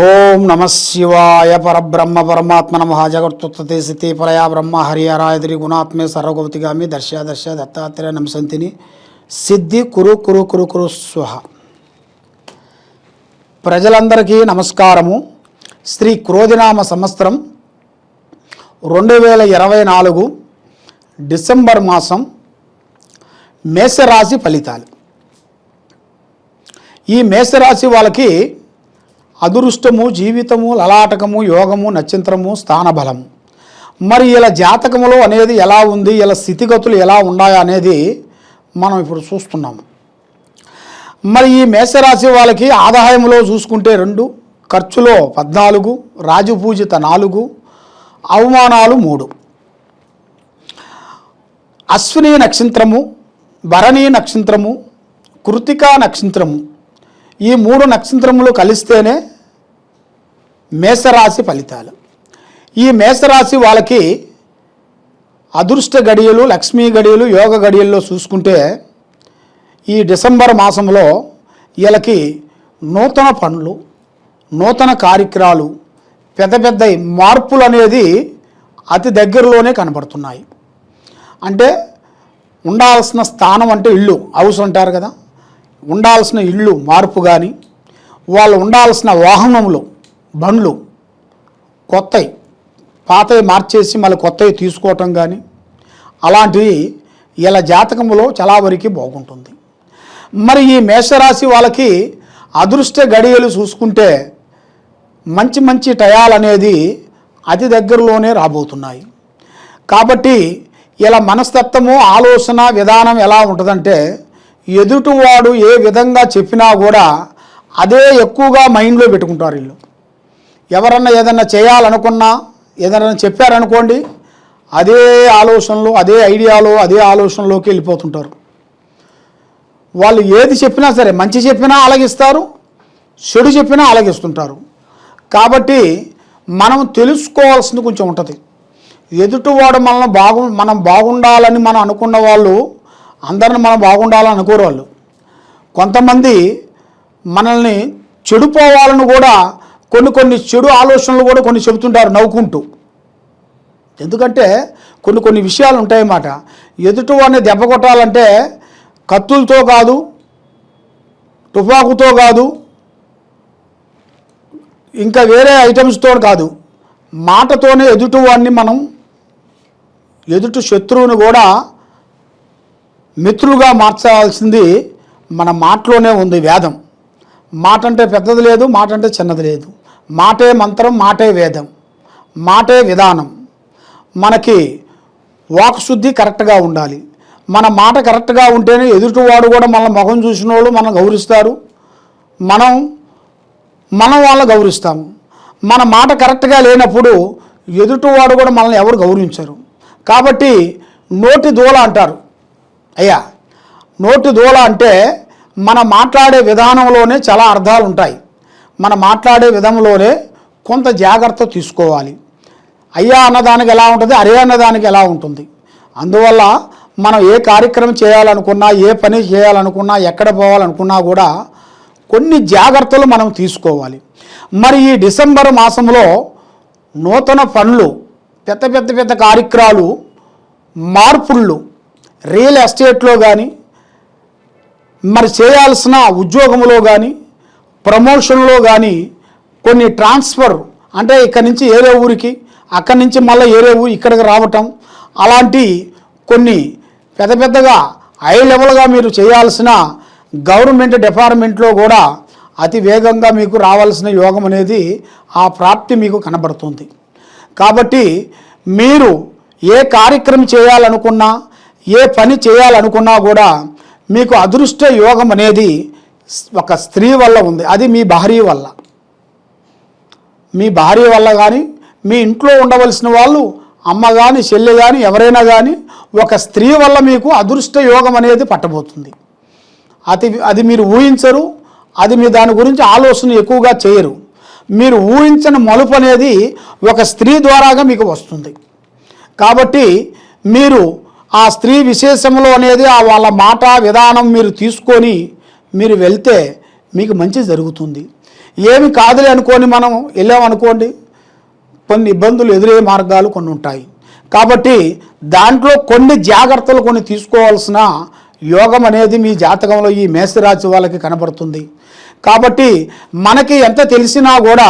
ఓం నమ శివాయ పరబ్రహ్మ పరమాత్మ నమ జగత్తుత్తే స్థితి పరయా బ్రహ్మ హరిహరాయద్రి గుణాత్మే సర్వగౌతిగామి దర్శ దర్శ దత్తాత్రేయ నమసంతిని సిద్ధి కురు కురు కురు కురు స్వహ. ప్రజలందరికీ నమస్కారము. శ్రీ క్రోధినామ సంవత్సరం 2024 డిసెంబర్ మాసం మేషరాశి ఫలితాలు. ఈ మేషరాశి వాళ్ళకి అదృష్టము, జీవితము, లలాటకము, యోగము, నక్షత్రము, స్థానబలము. మరి ఇలా జాతకములో అనేది ఎలా ఉంది, ఇలా స్థితిగతులు ఎలా ఉన్నాయా అనేది మనం ఇప్పుడు చూస్తున్నాము. మరి ఈ మేషరాశి వాళ్ళకి ఆదాయంలో చూసుకుంటే 2, ఖర్చులో 14, రాజపూజిత 4, అవమానాలు 3. అశ్విని నక్షత్రము, భరణి నక్షత్రము, కృతికా నక్షత్రము, ఈ 3 నక్షత్రములు కలిస్తేనే మేషరాశి ఫలితాలు. ఈ మేషరాశి వాళ్ళకి అదృష్ట గడియలు, లక్ష్మీ గడియలు, యోగ గడియల్లో చూసుకుంటే ఈ డిసెంబర్ మాసంలో వీళ్ళకి నూతన పనులు, నూతన కార్యక్రమాలు, పెద్ద పెద్ద మార్పులు అనేది అతి దగ్గరలోనే కనబడుతున్నాయి. అంటే ఉండాల్సిన స్థానం అంటే ఇల్లు, హౌస్ అంటారు కదా, ఉండాల్సిన ఇల్లు మార్పు కానీ, వాళ్ళు ఉండాల్సిన వాహనములు, బండ్లు కొత్తవి, పాతవి మార్చేసి మళ్ళీ కొత్తవి తీసుకోవటం కానీ, అలాంటివి ఇలా జాతకంలో చాలా వరకు బాగుంటుంది. మరి ఈ మేషరాశి వాళ్ళకి అదృష్ట గడియలు చూసుకుంటే మంచి మంచి టయాలు అనేది అతి దగ్గరలోనే రాబోతున్నాయి. కాబట్టి ఇలా మనస్తత్వము, ఆలోచన విధానం ఎలా ఉంటుందంటే, ఎదుటివాడు ఏ విధంగా చెప్పినా కూడా అదే ఎక్కువగా మైండ్లో పెట్టుకుంటారు వీళ్ళు. ఎవరన్నా ఏదన్నా చేయాలనుకున్నా, ఏదైనా చెప్పారనుకోండి, అదే ఆలోచనలో, అదే ఐడియాలో, అదే ఆలోచనలోకి వెళ్ళిపోతుంటారు. వాళ్ళు ఏది చెప్పినా సరే, మంచి చెప్పినా అలాగిస్తారు, చెడు చెప్పినా అలాగిస్తుంటారు. కాబట్టి మనం తెలుసుకోవాల్సింది కొంచెం ఉంటుంది. ఎదుటివాడు మనం బాగుండాలని మనం అనుకున్న వాళ్ళు అందరిని మనం బాగుండాలని అనుకోరు. వాళ్ళు కొంతమంది మనల్ని చెడిపోవాలని కూడా కొన్ని చెడు ఆలోచనలు కూడా కొన్ని చెబుతుంటారు నవ్వుకుంటూ. ఎందుకంటే కొన్ని విషయాలు ఉంటాయన్నమాట. ఎదుటివాడిని దెబ్బ కొట్టాలంటే కత్తులతో కాదు, తుపాకుతో కాదు, ఇంకా వేరే ఐటమ్స్తో కాదు, మాటతోనే ఎదుటివాడిని మనం, ఎదుటి శత్రువుని కూడా మిత్రులుగా మార్చాల్సింది మన మాటలోనే ఉంది వేదం. మాట అంటే పెద్దది లేదు, మాట అంటే చిన్నది లేదు. మాటే మంత్రం, మాటే వేదం, మాటే విధానం. మనకి వాక్శుద్ధి కరెక్ట్గా ఉండాలి. మన మాట కరెక్ట్గా ఉంటేనే ఎదుటివాడు కూడా మన ముఖం చూసిన వాళ్ళు మనం గౌరవిస్తారు, మనం వాళ్ళని గౌరవిస్తాము. మన మాట కరెక్ట్గా లేనప్పుడు ఎదుటివాడు కూడా మనల్ని ఎవరు గౌరవించరు. కాబట్టి నోటి దూల అంటారు. అయ్యా, నోటి దూల అంటే మన మాట్లాడే విధానంలోనే చాలా అర్థాలు ఉంటాయి. మన మాట్లాడే విధంలోనే కొంత జాగ్రత్త తీసుకోవాలి. అయ్యా అన్నదానికి ఎలా ఉంటుంది, అరే అన్నదానికి ఎలా ఉంటుంది. అందువల్ల మనం ఏ కార్యక్రమం చేయాలనుకున్నా, ఏ పని చేయాలనుకున్నా, ఎక్కడ పోవాలనుకున్నా కూడా కొన్ని జాగ్రత్తలు మనం తీసుకోవాలి. మరి ఈ డిసెంబర్ మాసంలో నూతన పనులు, పెద్ద కార్యక్రమాలు, మార్పుళ్ళు, రియల్ ఎస్టేట్లో కానీ, మరి చేయాల్సిన ఉద్యోగంలో కానీ, ప్రమోషన్లో కానీ, కొన్ని ట్రాన్స్ఫర్ అంటే ఇక్కడి నుంచి ఏరే ఊరికి, అక్కడి నుంచి మళ్ళీ ఏరే ఊరు ఇక్కడికి రావటం, అలాంటి కొన్ని పెద్దగా హై లెవెల్గా మీరు చేయాల్సిన గవర్నమెంట్ డిపార్ట్మెంట్లో కూడా అతి వేగంగా మీకు రావాల్సిన యోగం అనేది, ఆ ప్రాప్తి మీకు కనబడుతుంది. కాబట్టి మీరు ఏ కార్యక్రమం చేయాలనుకున్నా, ఏ పని చేయాలనుకున్నా కూడా మీకు అదృష్ట యోగం అనేది ఒక స్త్రీ వల్ల ఉంది. అది మీ భార్య వల్ల. మీ భార్య వల్ల కానీ, మీ ఇంట్లో ఉండవలసిన వాళ్ళు, అమ్మ కానీ, చెల్లి కానీ, ఎవరైనా కానీ ఒక స్త్రీ వల్ల మీకు అదృష్ట యోగం అనేది పట్టబోతుంది. అది మీరు ఊహించరు. అది మీ దాని గురించి ఆలోచన ఎక్కువగా చేయరు. మీరు ఊహించిన మలుపు అనేది ఒక స్త్రీ ద్వారాగా మీకు వస్తుంది. కాబట్టి మీరు ఆ స్త్రీ విశేషంలో అనేది వాళ్ళ మాట విధానం మీరు తీసుకొని మీరు వెళ్తే మీకు మంచి జరుగుతుంది. ఏమి కాదులే అనుకొని మనం వెళ్ళామనుకోండి, కొన్ని ఇబ్బందులు ఎదురయ్యే మార్గాలు కొన్ని ఉంటాయి. కాబట్టి దాంట్లో కొన్ని జాగ్రత్తలు కొన్ని తీసుకోవాల్సిన యోగం అనేది మీ జాతకంలో ఈ మేషరాశి వాళ్ళకి కనబడుతుంది. కాబట్టి మనకి ఎంత తెలిసినా కూడా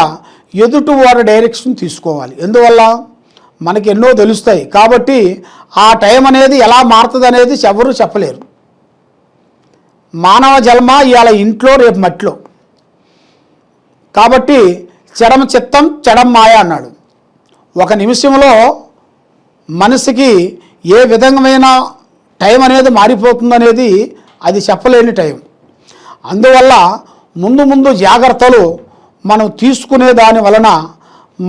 ఎదుటి వారి డైరెక్షన్ తీసుకోవాలి. ఎందువల్ల మనకి ఎన్నో తెలుస్తాయి. కాబట్టి ఆ టైం అనేది ఎలా మారుతుంది అనేది ఎవరు చెప్పలేరు. మానవ జన్మ ఇవాళ ఇంట్లో రేపు మట్టిలో. కాబట్టి చెడమ చిత్తం చెడం మాయ అన్నాడు. ఒక నిమిషంలో మనసుకి ఏ విధమైన టైం అనేది మారిపోతుందనేది అది చెప్పలేని టైం. అందువల్ల ముందు జాగ్రత్తలు మనం తీసుకునే దాని వలన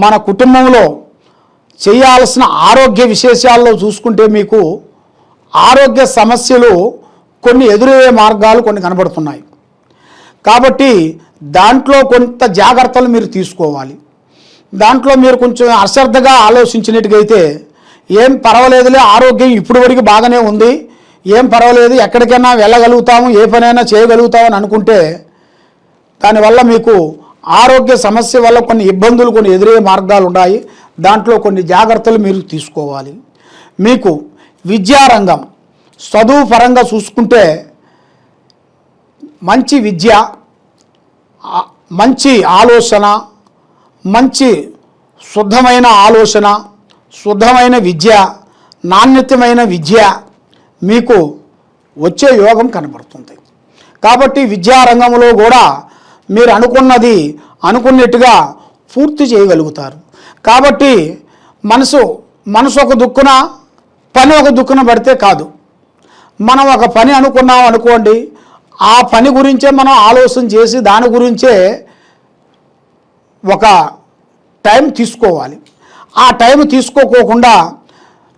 మన కుటుంబంలో చేయాల్సిన ఆరోగ్య విశేషాల్లో చూసుకుంటే మీకు ఆరోగ్య సమస్యలు కొన్ని ఎదురయ్యే మార్గాలు కొన్ని కనబడుతున్నాయి. కాబట్టి దాంట్లో కొంత జాగ్రత్తలు మీరు తీసుకోవాలి. దాంట్లో మీరు కొంచెం అశ్రద్ధగా ఆలోచించినట్టుగైతే ఏం పర్వాలేదులే, ఆరోగ్యం ఇప్పుడు వరకు బాగానే ఉంది, ఏం పర్వాలేదు, ఎక్కడికైనా వెళ్ళగలుగుతాము, ఏ పనైనా చేయగలుగుతామని అనుకుంటే దానివల్ల మీకు ఆరోగ్య సమస్య వల్ల కొన్ని ఇబ్బందులు కొన్ని ఎదురయ్యే మార్గాలు ఉన్నాయి. దాంట్లో కొన్ని జాగ్రత్తలు మీరు తీసుకోవాలి. మీకు విద్యారంగం చదువు పరంగా చూసుకుంటే మంచి విద్య, మంచి ఆలోచన, మంచి శుద్ధమైన ఆలోచన, శుద్ధమైన విద్య, నాణ్యతమైన విద్య మీకు వచ్చే యోగం కనబడుతుంది. కాబట్టి విద్యారంగంలో కూడా మీరు అనుకున్నట్టుగా పూర్తి చేయగలుగుతారు. కాబట్టి మనసు ఒక దుక్కున, పని ఒక దుక్కున పడితే కాదు. మనం ఒక పని అనుకున్నాం అనుకోండి, ఆ పని గురించే మనం ఆలోచన చేసి దాని గురించే ఒక టైం తీసుకోవాలి. ఆ టైం తీసుకోకుండా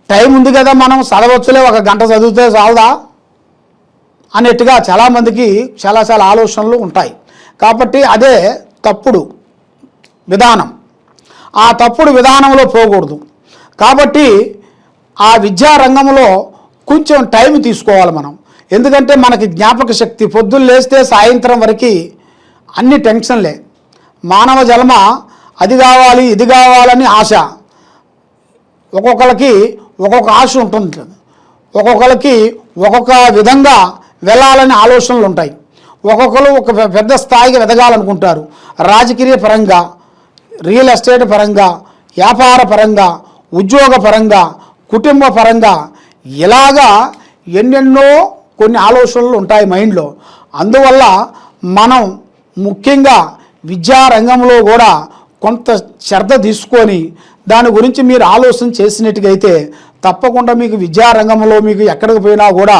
టైం ఉంది కదా మనం చదవచ్చులే, ఒక గంట చదివితే చాలదా అన్నట్టుగా చాలామందికి చాలా ఆలోచనలు ఉంటాయి. కాబట్టి అదే తప్పుడు విధానం. ఆ తప్పుడు విధానంలో పోకూడదు. కాబట్టి ఆ విద్యారంగంలో కొంచెం టైం తీసుకోవాలి మనం. ఎందుకంటే మనకి జ్ఞాపక శక్తి పొద్దున్న లేస్తే సాయంత్రం వరకు అన్ని టెన్షన్లే. మానవ జన్మ అది కావాలి ఇది కావాలని ఆశ. ఒక్కొక్కరికి ఒక్కొక్క ఆశ ఉంటుంది, ఒక్కొక్కరికి ఒక్కొక్క విధంగా వెళ్ళాలని ఆలోచనలు ఉంటాయి. ఒక్కొక్కరు ఒక పెద్ద స్థాయికి ఎదగాలనుకుంటారు. రాజకీయ పరంగా, రియల్ ఎస్టేట్ పరంగా, వ్యాపార పరంగా, ఉద్యోగ పరంగా, కుటుంబ పరంగా ఇలాగా ఎన్నెన్నో కొన్ని ఆలోచనలు ఉంటాయి మైండ్లో. అందువల్ల మనం ముఖ్యంగా విద్యారంగంలో కూడా కొంత శ్రద్ధ తీసుకొని దాని గురించి మీరు ఆలోచన చేసినట్టుగైతే తప్పకుండా మీకు విద్యారంగంలో మీకు ఎక్కడికి పోయినా కూడా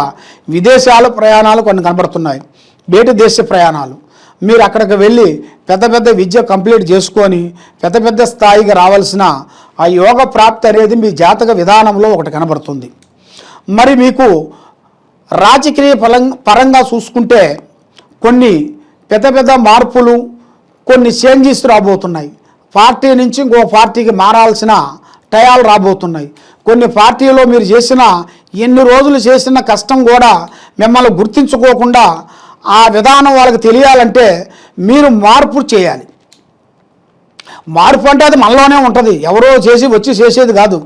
విదేశాల ప్రయాణాలు కొన్ని కనబడుతున్నాయి, బయట దేశ ప్రయాణాలు. మీరు అక్కడికి వెళ్ళి పెద్ద విద్య కంప్లీట్ చేసుకొని పెద్ద స్థాయికి రావాల్సిన ఆ యోగ ప్రాప్తి అనేది మీ జాతక విధానంలో ఒకటి కనబడుతుంది. మరి మీకు రాజకీయ పరంగా చూసుకుంటే కొన్ని పెద్ద మార్పులు, కొన్ని చేంజెస్ రాబోతున్నాయి. పార్టీ నుంచి ఇంకో పార్టీకి మారాల్సిన టయాలు రాబోతున్నాయి. కొన్ని పార్టీలో మీరు చేసిన ఎన్ని రోజులు చేసిన కష్టం కూడా మిమ్మల్ని గుర్తించుకోకుండా ఆ విధానం వాళ్ళకి తెలియాలంటే మీరు మార్పు చేయాలి. మార్పు అంటే అది మనలోనే ఉంటుంది, ఎవరో వచ్చి చేసేది కాదు.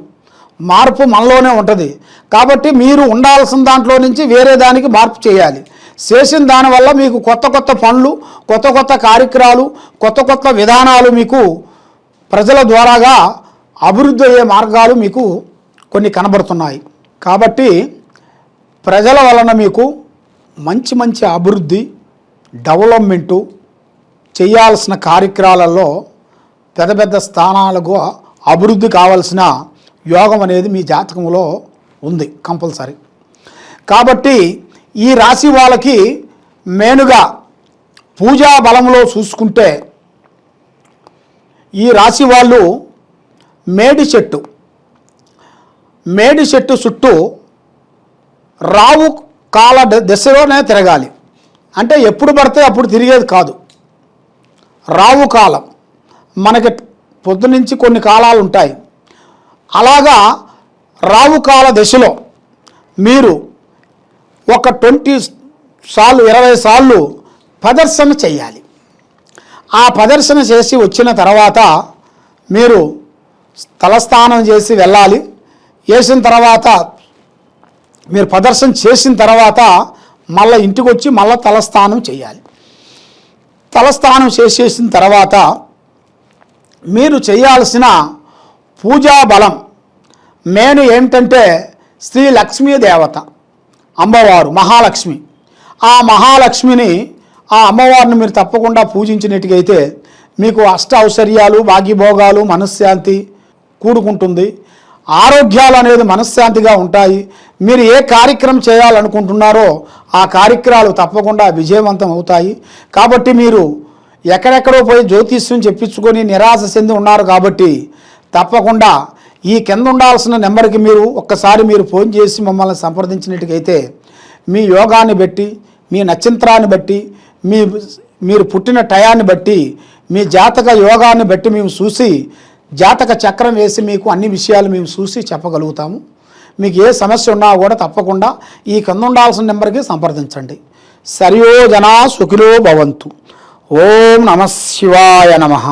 మార్పు మనలోనే ఉంటుంది. కాబట్టి మీరు ఉండాల్సిన దాంట్లో నుంచి వేరే దానికి మార్పు చేయాలి. చేసిన దానివల్ల మీకు కొత్త పనులు, కొత్త కార్యక్రమాలు, కొత్త విధానాలు మీకు ప్రజల ద్వారాగా అభివృద్ధి అయ్యే మార్గాలు మీకు కొన్ని కనబడుతున్నాయి. కాబట్టి ప్రజల వలన మీకు మంచి అభివృద్ధి, డెవలప్మెంటు చేయాల్సిన కార్యక్రమాలలో పెద్ద స్థానాలకు అభివృద్ధి కావాల్సిన యోగం అనేది మీ జాతకంలో ఉంది కంపల్సరీ. కాబట్టి ఈ రాశి వాళ్ళకి మెయిన్గా పూజా బలంలో చూసుకుంటే ఈ రాశి వాళ్ళు మేడి చెట్టు చుట్టూ రావు కాల దశలోనే తిరగాలి. అంటే ఎప్పుడు పడితే అప్పుడు తిరిగేది కాదు. రావు కాలం మనకి పొద్దునుంచి కొన్ని కాలాలు ఉంటాయి. అలాగా రావు కాల దశలో మీరు ఒక 20 సార్లు 20 సార్లు ప్రదర్శన చేయాలి. ఆ ప్రదర్శన చేసి వచ్చిన తర్వాత మీరు తలస్నానం చేసి వెళ్ళాలి. వేసిన తర్వాత మీరు ప్రదర్శన చేసిన తర్వాత మళ్ళీ ఇంటికి వచ్చి మళ్ళీ తలస్నానం చేయాలి. తలస్నానం చేసేసిన తర్వాత మీరు చేయాల్సిన పూజా బలం మెయిన్ ఏమిటంటే శ్రీ లక్ష్మీ దేవత అమ్మవారు మహాలక్ష్మి. ఆ మహాలక్ష్మిని ఆ అమ్మవారిని మీరు తప్పకుండా పూజించినట్టుగైతే మీకు అష్ట ఐశ్వర్యాలు భాగ్యభోగాలు మనశ్శాంతి కూడుకుంటుంది. ఆరోగ్యాలు అనేది మనశ్శాంతిగా ఉంటాయి. మీరు ఏ కార్యక్రమం చేయాలనుకుంటున్నారో ఆ కార్యక్రమాలు తప్పకుండా విజయవంతం అవుతాయి. కాబట్టి మీరు ఎక్కడెక్కడో పోయి జ్యోతిష్యం చెప్పించుకొని నిరాశ చెంది ఉన్నారు కాబట్టి తప్పకుండా ఈ కింద ఉండాల్సిన నెంబర్కి మీరు ఒక్కసారి మీరు ఫోన్ చేసి మమ్మల్ని సంప్రదించినట్టుగైతే మీ యోగాన్ని బట్టి మీ నక్షత్రాన్ని బట్టి మీరు పుట్టిన టయాన్ని బట్టి మీ జాతక యోగాన్ని బట్టి మేము చూసి జాతక చక్రం వేసి మీకు అన్ని విషయాలు మేము చూసి చెప్పగలుగుతాము. మీకు ఏ సమస్య ఉన్నా కూడా తప్పకుండా ఈ కింద ఉండాల్సిన నెంబర్కి సంప్రదించండి. సర్వో జనా సుఖినో భవంతు. ఓం నమః శివాయ నమః.